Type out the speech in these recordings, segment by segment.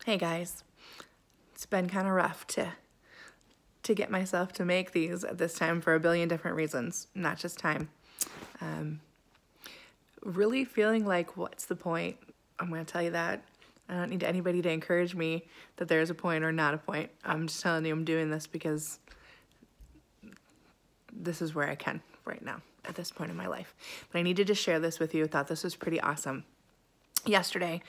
Hey guys, it's been kind of rough to get myself to make these at this time for a billion different reasons, not just time. Really feeling like, what's the point? I'm going to tell you that. I don't need anybody to encourage me that there's a point or not a point. I'm just telling you I'm doing this because this is where I can right now at this point in my life. But I needed to share this with you. I thought this was pretty awesome. Yesterday,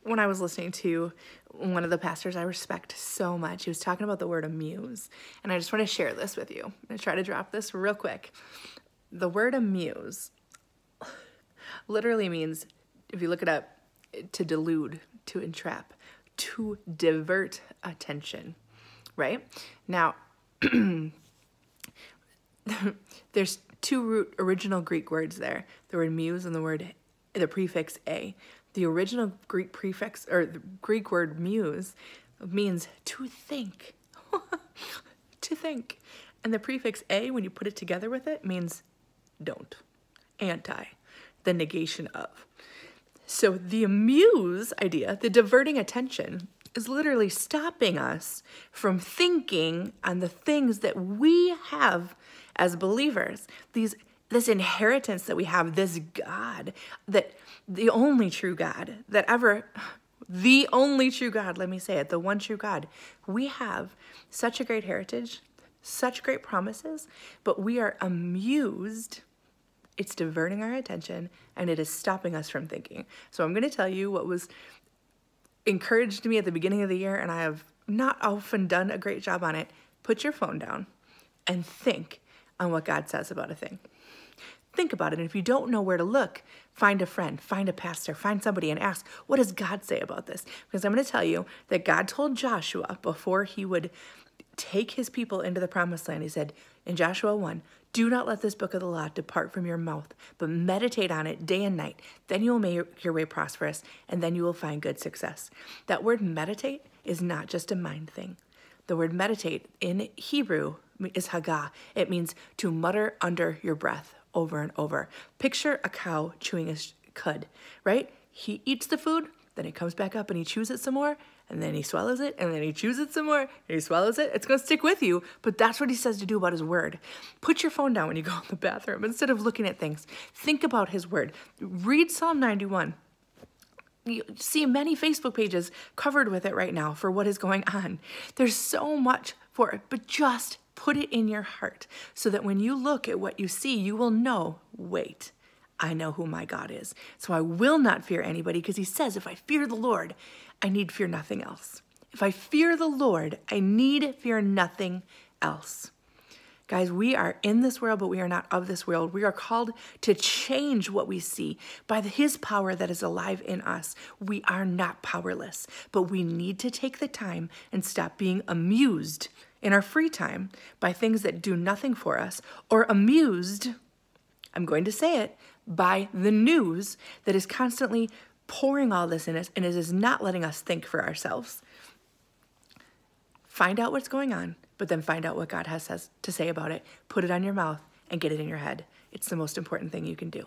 when I was listening to one of the pastors I respect so much, he was talking about the word amuse. And I just want to share this with you. I'm going to try to drop this real quick. The word amuse literally means, if you look it up, to delude, to entrap, to divert attention, right? Now, there's two original Greek words there, the word muse and the prefix a. The original Greek prefix, or the Greek word muse, means to think, to think. And the prefix a, when you put it together with it, means don't, anti, the negation of. So the amuse idea, the diverting attention, is literally stopping us from thinking on the things that we have as believers. This inheritance that we have, this God, that the only true God that ever, the only true God, let me say it, the one true God. We have such a great heritage, such great promises, but we are amused. It's diverting our attention, and it is stopping us from thinking. So I'm going to tell you what was encouraged me at the beginning of the year, and I have not often done a great job on it. Put your phone down and think on what God says about a thing. Think about it. And if you don't know where to look, find a friend, find a pastor, find somebody and ask, what does God say about this? Because I'm going to tell you that God told Joshua before he would take his people into the promised land, he said in Joshua 1, do not let this book of the law depart from your mouth, but meditate on it day and night. Then you will make your way prosperous, and then you will find good success. That word meditate is not just a mind thing. The word meditate in Hebrew is hagah. It means to mutter under your breath over and over. Picture a cow chewing a cud, right? He eats the food, then he comes back up and he chews it some more, and then he swallows it, and then he chews it some more, and he swallows it. It's going to stick with you, but that's what he says to do about his word. Put your phone down when you go in the bathroom. Instead of looking at things, think about his word. Read Psalm 91. You see many Facebook pages covered with it right now for what is going on. There's so much for it, but just put it in your heart so that when you look at what you see, you will know, wait, I know who my God is. So I will not fear anybody, because he says, if I fear the Lord, I need fear nothing else. If I fear the Lord, I need fear nothing else. Guys, we are in this world, but we are not of this world. We are called to change what we see by his power that is alive in us. We are not powerless, but we need to take the time and stop being amused in our free time by things that do nothing for us, or amused, I'm going to say it, by the news that is constantly pouring all this in us, and it is not letting us think for ourselves. Find out what's going on, but then find out what God has to say about it. Put it on your mouth and get it in your head. It's the most important thing you can do.